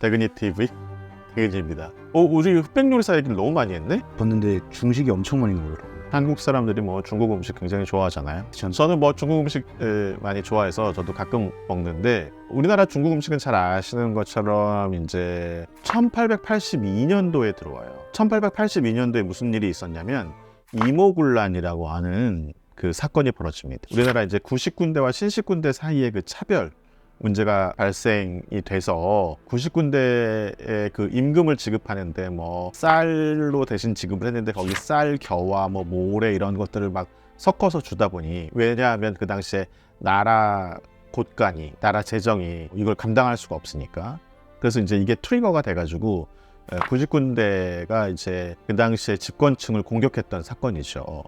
대근이 TV 대근입니다. 우리 흑백 요리사 얘기를 너무 많이 했네? 봤는데 중식이 엄청 많이 나오더라고요. 한국 사람들이 뭐 중국 음식 굉장히 좋아하잖아요. 저는 뭐 중국 음식 많이 좋아해서 저도 가끔 먹는데, 우리나라 중국 음식은 잘 아시는 것처럼 이제 1882년도에 들어와요. 1882년도에 무슨 일이 있었냐면 이모군란이라고 하는 그 사건이 벌어집니다. 우리나라 이제 구식군대와 신식군대 사이의 그 차별 문제가 발생이 돼서 구식군대에 그 임금을 지급하는데 뭐 쌀로 대신 지급을 했는데, 거기 쌀, 겨와 뭐 모래 이런 것들을 막 섞어서 주다 보니, 왜냐하면 그 당시에 나라 곳간이, 나라 재정이 이걸 감당할 수가 없으니까, 그래서 이제 이게 트리거가 돼가지고 구식군대가 이제 그 당시에 집권층을 공격했던 사건이죠.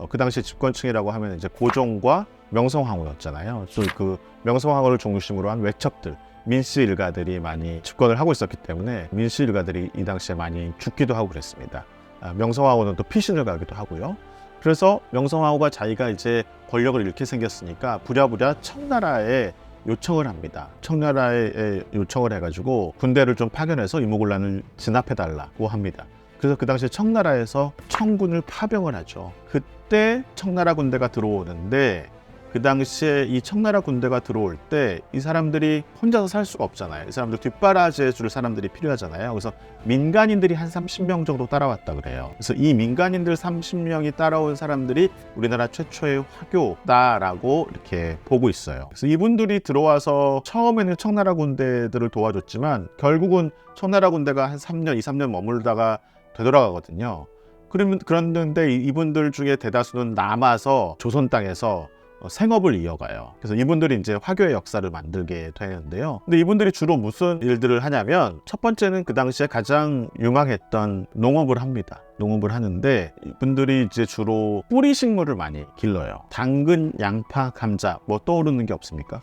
그 당시에 집권층이라고 하면 이제 고종과 명성황후였잖아요. 또 그 명성황후를 중심으로 한 외척들, 민씨 일가들이 많이 집권을 하고 있었기 때문에 민씨 일가들이 이 당시에 많이 죽기도 하고 그랬습니다. 명성황후는 또 피신을 가기도 하고요. 그래서 명성황후가 자기가 이제 권력을 잃게 생겼으니까 부랴부랴 청나라에 요청을 합니다. 청나라에 요청을 해가지고 군대를 좀 파견해서 이모군란을 진압해달라고 합니다. 그래서 그 당시에 청나라에서 청군을 파병을 하죠. 그때 청나라 군대가 들어오는데, 그 당시에 이 청나라 군대가 들어올 때 이 사람들이 혼자서 살 수가 없잖아요. 이 사람들 뒷바라지해 줄 사람들이 필요하잖아요. 그래서 민간인들이 한 30명 정도 따라왔다 그래요. 그래서 이 민간인들 30명이 따라온 사람들이 우리나라 최초의 화교다라고 이렇게 보고 있어요. 그래서 이분들이 들어와서 처음에는 청나라 군대들을 도와줬지만 결국은 청나라 군대가 한 3년, 2, 3년 머물다가 되돌아가거든요. 그런데 이분들 중에 대다수는 남아서 조선 땅에서 생업을 이어가요. 그래서 이분들이 이제 화교의 역사를 만들게 되는데요. 근데 이분들이 주로 무슨 일들을 하냐면, 첫 번째는 그 당시에 가장 유망했던 농업을 합니다. 농업을 하는데, 이분들이 이제 주로 뿌리 식물을 많이 길러요. 당근, 양파, 감자, 뭐 떠오르는 게 없습니까?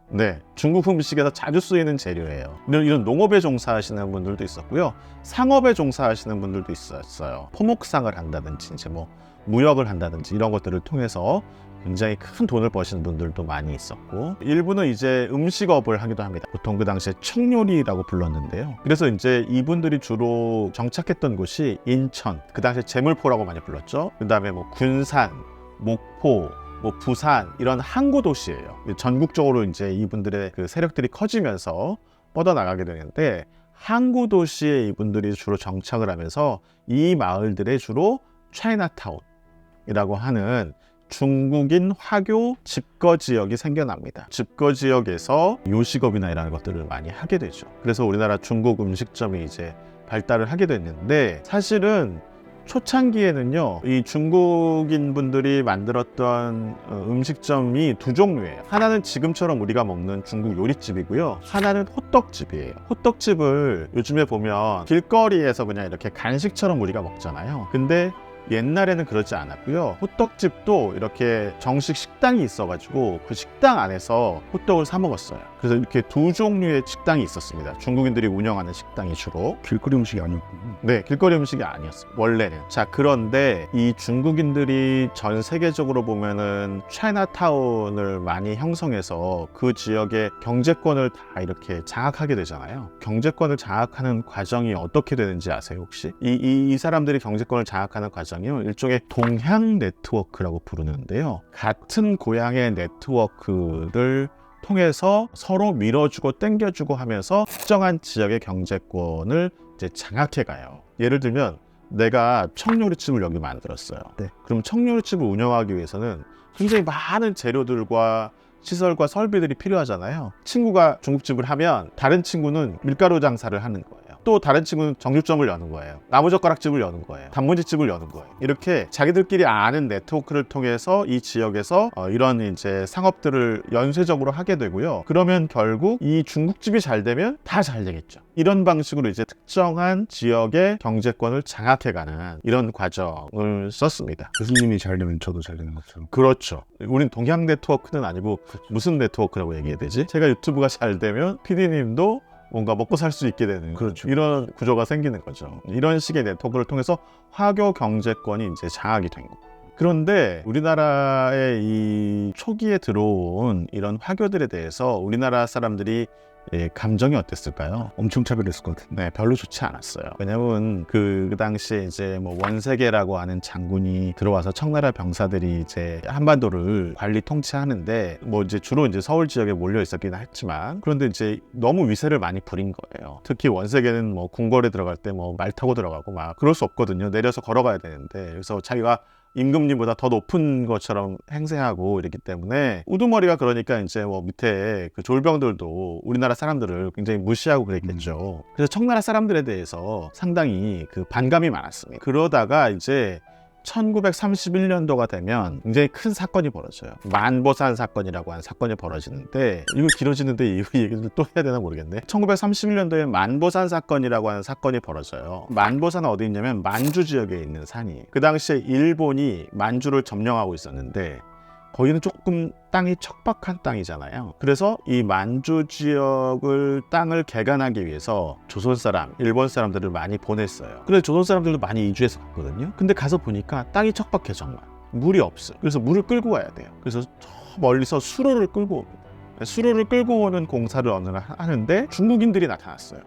네, 중국 음식에서 자주 쓰이는 재료예요. 이런 농업에 종사하시는 분들도 있었고요, 상업에 종사하시는 분들도 있었어요. 포목상을 한다든지 이제 뭐 무역을 한다든지 이런 것들을 통해서 굉장히 큰 돈을 버시는 분들도 많이 있었고, 일부는 이제 음식업을 하기도 합니다. 보통 그 당시에 청요리라고 불렀는데요. 그래서 이제 이분들이 주로 정착했던 곳이 인천, 그 당시에 제물포라고 많이 불렀죠. 그 다음에 뭐 군산, 목포, 뭐 부산, 이런 항구 도시예요. 전국적으로 이제 이분들의 그 세력들이 커지면서 뻗어나가게 되는데, 항구 도시에 이분들이 주로 정착을 하면서 이 마을들의 주로 차이나타운이라고 하는 중국인 화교 집거 지역이 생겨납니다. 집거 지역에서 요식업이나 이런 것들을 많이 하게 되죠. 그래서 우리나라 중국 음식점이 이제 발달을 하게 됐는데, 사실은 초창기에는요, 이 중국인 분들이 만들었던 음식점이 두 종류예요. 하나는 지금처럼 우리가 먹는 중국 요리집이고요, 하나는 호떡집이에요. 호떡집을 요즘에 보면 길거리에서 그냥 이렇게 간식처럼 우리가 먹잖아요. 근데 옛날에는 그러지 않았고요, 호떡집도 이렇게 정식 식당이 있어가지고 그 식당 안에서 호떡을 사 먹었어요. 그래서 이렇게 두 종류의 식당이 있었습니다. 중국인들이 운영하는 식당이 주로. 길거리 음식이 아니었군요. 네, 길거리 음식이 아니었어요, 원래는. 자, 그런데 이 중국인들이 전 세계적으로 보면은 차이나타운을 많이 형성해서 그 지역의 경제권을 다 이렇게 장악하게 되잖아요. 경제권을 장악하는 과정이 어떻게 되는지 아세요, 혹시? 이 사람들이 경제권을 장악하는 과정이요, 일종의 동향 네트워크라고 부르는데요. 같은 고향의 네트워크를 통해서 서로 밀어주고 땡겨주고 하면서 특정한 지역의 경제권을 이제 장악해 가요. 예를 들면 내가 청요리집을 여기 만들었어요. 네. 그럼 청요리집을 운영하기 위해서는 굉장히 많은 재료들과 시설과 설비들이 필요하잖아요. 친구가 중국집을 하면 다른 친구는 밀가루 장사를 하는 거예요. 또 다른 친구는 정육점을 여는 거예요. 나무젓가락집을 여는 거예요. 단무지집을 여는 거예요. 이렇게 자기들끼리 아는 네트워크를 통해서 이 지역에서 이런 이제 상업들을 연쇄적으로 하게 되고요. 그러면 결국 이 중국집이 잘 되면 다 잘 되겠죠. 이런 방식으로 이제 특정한 지역의 경제권을 장악해가는 이런 과정을 썼습니다. 교수님이 잘 되면 저도 잘 되는 것처럼. 그렇죠. 우린 동향 네트워크는 아니고 무슨 네트워크라고 얘기해야 되지? 제가 유튜브가 잘 되면 PD님도 뭔가 먹고 살 수 있게 되는, 그렇죠, 이런 구조가 생기는 거죠. 이런 식의 네트워크를 통해서 화교 경제권이 이제 장악이 된 거고. 그런데 우리나라의 이 초기에 들어온 이런 화교들에 대해서 우리나라 사람들이 감정이 어땠을까요? 엄청 차별했을 것 같은데. 네, 별로 좋지 않았어요. 왜냐면 그 당시에 이제 뭐 원세계라고 하는 장군이 들어와서 청나라 병사들이 이제 한반도를 관리 통치하는데 뭐 이제 주로 이제 서울 지역에 몰려 있었긴 했지만, 그런데 이제 너무 위세를 많이 부린 거예요. 특히 원세계는 뭐 궁궐에 들어갈 때 뭐 말 타고 들어가고 막 그럴 수 없거든요. 내려서 걸어가야 되는데, 그래서 자기가 임금님보다 더 높은 것처럼 행세하고 이랬기 때문에 우두머리가, 그러니까 이제 뭐 밑에 그 졸병들도 우리나라 사람들을 굉장히 무시하고 그랬겠죠. 그래서 청나라 사람들에 대해서 상당히 그 반감이 많았습니다. 그러다가 이제 1931년도가 되면 굉장히 큰 사건이 벌어져요. 만보산 사건이라고 하는 사건이 벌어지는데, 이거 길어지는데 이 얘기를 또 해야 되나 모르겠네. 1931년도에 만보산 사건이라고 하는 사건이 벌어져요. 만보산은 어디 있냐면 만주 지역에 있는 산이, 그 당시에 일본이 만주를 점령하고 있었는데 거기는 조금 땅이 척박한 땅이잖아요. 그래서 이 만주 지역을 땅을 개간하기 위해서 조선 사람, 일본 사람들을 많이 보냈어요. 그래서 조선 사람들도 많이 이주해서 갔거든요. 근데 가서 보니까 땅이 척박해, 정말. 물이 없어요. 그래서 물을 끌고 와야 돼요. 그래서 저 멀리서 수로를 끌고 옵니다. 수로를 끌고 오는 공사를 어느 날 하는데 중국인들이 나타났어요.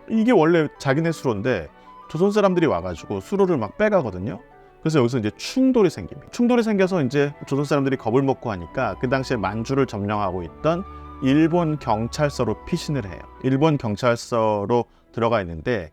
이게 원래 자기네 수로인데 조선 사람들이 와가지고 수로를 막 빼가거든요. 그래서 여기서 이제 충돌이 생깁니다. 충돌이 생겨서 이제 조선 사람들이 겁을 먹고 하니까 그 당시에 만주를 점령하고 있던 일본 경찰서로 피신을 해요. 일본 경찰서로 들어가 있는데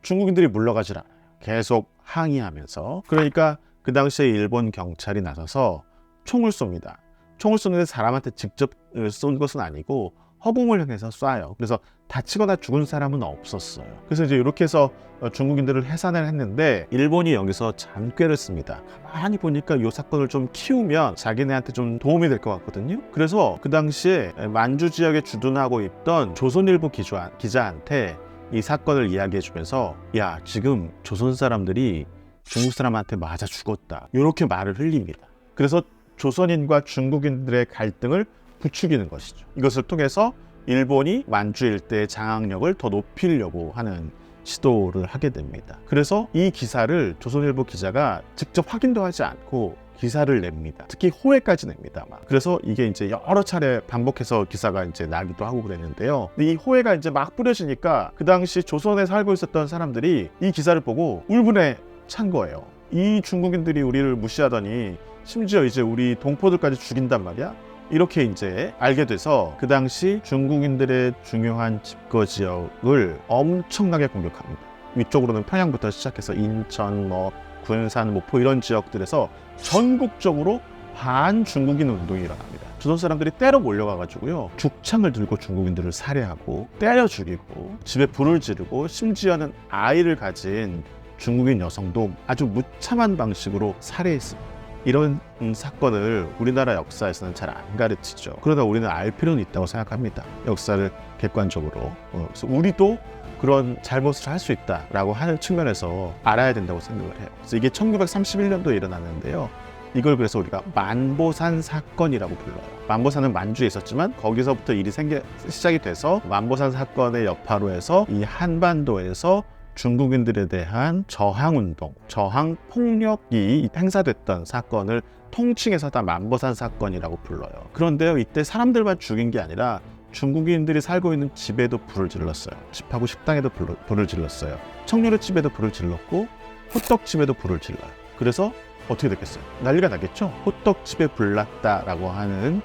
중국인들이 물러가질 않아요. 계속 항의하면서. 그러니까 그 당시에 일본 경찰이 나서서 총을 쏩니다. 총을 쏘는데 사람한테 직접 쏜 것은 아니고 허공을 향해서 쏴요. 그래서 다치거나 죽은 사람은 없었어요. 그래서 이제 이렇게 해서 중국인들을 해산을 했는데, 일본이 여기서 잔꾀를 씁니다. 가만히 보니까 이 사건을 좀 키우면 자기네한테 좀 도움이 될 것 같거든요. 그래서 그 당시에 만주 지역에 주둔하고 있던 조선일보 기자한테 이 사건을 이야기해 주면서, 야, 지금 조선 사람들이 중국 사람한테 맞아 죽었다, 이렇게 말을 흘립니다. 그래서 조선인과 중국인들의 갈등을 부추기는 것이죠. 이것을 통해서 일본이 만주 일대의 장악력을 더 높이려고 하는 시도를 하게 됩니다. 그래서 이 기사를 조선일보 기자가 직접 확인도 하지 않고 기사를 냅니다. 특히 호해까지 냅니다. 막. 그래서 이게 이제 여러 차례 반복해서 기사가 이제 나기도 하고 그랬는데요. 근데 이 호해가 이제 막 뿌려지니까 그 당시 조선에 살고 있었던 사람들이 이 기사를 보고 울분에 찬 거예요. 이 중국인들이 우리를 무시하더니 심지어 이제 우리 동포들까지 죽인단 말이야? 이렇게 이제 알게 돼서 그 당시 중국인들의 중요한 집거 지역을 엄청나게 공격합니다. 위쪽으로는 평양부터 시작해서 인천, 뭐 군산, 목포 이런 지역들에서 전국적으로 반중국인 운동이 일어납니다. 조선 사람들이 때로 몰려가가지고요, 죽창을 들고 중국인들을 살해하고 때려 죽이고 집에 불을 지르고, 심지어는 아이를 가진 중국인 여성도 아주 무참한 방식으로 살해했습니다. 이런 사건을 우리나라 역사에서는 잘 안 가르치죠. 그러다 우리는 알 필요는 있다고 생각합니다. 역사를 객관적으로. 그래서 우리도 그런 잘못을 할 수 있다라고 하는 측면에서 알아야 된다고 생각을 해요. 그래서 이게 1931년도에 일어났는데요. 이걸 그래서 우리가 만보산 사건이라고 불러요. 만보산은 만주에 있었지만 거기서부터 일이 시작이 돼서 만보산 사건의 여파로 해서 이 한반도에서 중국인들에 대한 저항운동, 저항폭력이 행사됐던 사건을 통칭해서 다 만보산 사건이라고 불러요. 그런데요, 이때 사람들만 죽인 게 아니라 중국인들이 살고 있는 집에도 불을 질렀어요. 집하고 식당에도 불을 질렀어요. 청년의 집에도 불을 질렀고 호떡집에도 불을 질러요. 그래서 어떻게 됐겠어요? 난리가 나겠죠? 호떡집에 불났다라고 하는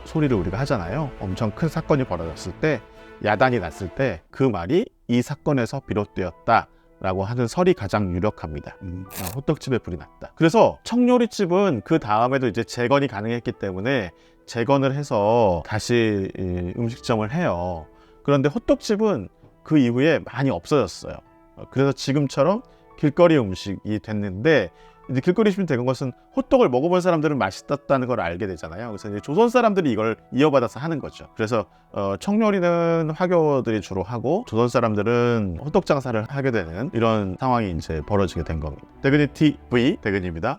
소리를 우리가 하잖아요. 엄청 큰 사건이 벌어졌을 때, 야단이 났을 때 그 말이 이 사건에서 비롯되었다라고 하는 설이 가장 유력합니다. 호떡집에 불이 났다. 그래서 청요리집은 그 다음에도 이제 재건이 가능했기 때문에 재건을 해서 다시 음식점을 해요. 그런데 호떡집은 그 이후에 많이 없어졌어요. 그래서 지금처럼 길거리 음식이 됐는데, 이제 길거리 음식이 된 것은 호떡을 먹어본 사람들은 맛있었다는 걸 알게 되잖아요. 그래서 이제 조선 사람들이 이걸 이어받아서 하는 거죠. 그래서 청요리는 화교들이 주로 하고 조선 사람들은 호떡 장사를 하게 되는 이런 상황이 이제 벌어지게 된 겁니다. 대근이 TV 대근입니다.